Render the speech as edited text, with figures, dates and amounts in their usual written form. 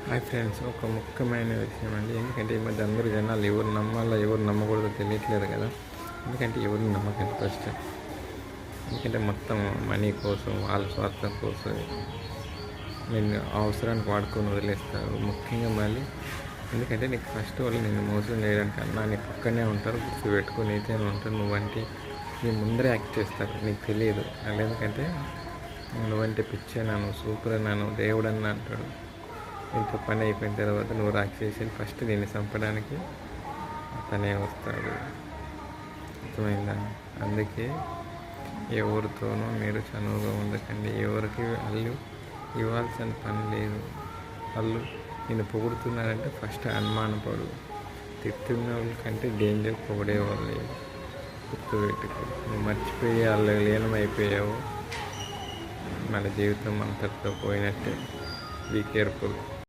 Hi friends, ఒక ముఖ్యమైన విషయం అండి. ఎందుకంటే ఈ మధ్య అందరూ జనాలు ఎవరు నమ్మాలో ఎవరు నమ్మకూడదో తెలియట్లేదు కదా. ఎందుకంటే ఎవరిని నమ్మకండి ఫస్ట్. ఎందుకంటే మొత్తం మనీ కోసం, వాళ్ళ స్వార్థం కోసం నేను అవసరానికి వాడుకొని వదిలేస్తారు. ముఖ్యంగా మళ్ళీ ఎందుకంటే నీకు ఫస్ట్ వాళ్ళు నిన్ను మోసం చేయడానికి అన్నా నీ పక్కనే ఉంటారు, గుర్తు పెట్టుకుని అయితే ఉంటారు. నువ్వంటే నీ ముందరే యాక్ట్ చేస్తారు, నీకు తెలియదు. ఎందుకంటే నువ్వంటే పిచ్చాను, సూపర్ అన్నాను, దేవుడు అన్న అంటాడు. ఇంత పని అయిపోయిన తర్వాత నువ్వు రాక్షసి ఫస్ట్ దీన్ని చంపడానికి అతనే వస్తాడు. అర్థమైందా? అందుకే ఎవరితోనూ మీరు చనువుగా ఉండకండి. ఎవరికి వాళ్ళు ఇవ్వాల్సిన పని లేదు. వాళ్ళు నేను పొగుడుతున్నారంటే ఫస్ట్ అనుమానపడు. తిట్టున్న వాళ్ళకంటే డేంజర్ పొగిడేవాళ్ళు. గుర్తుపెట్టుకో. నువ్వు మర్చిపోయి వాళ్ళు లీనమైపోయావు, మన జీవితం అంతటితో పోయినట్టే. Be careful.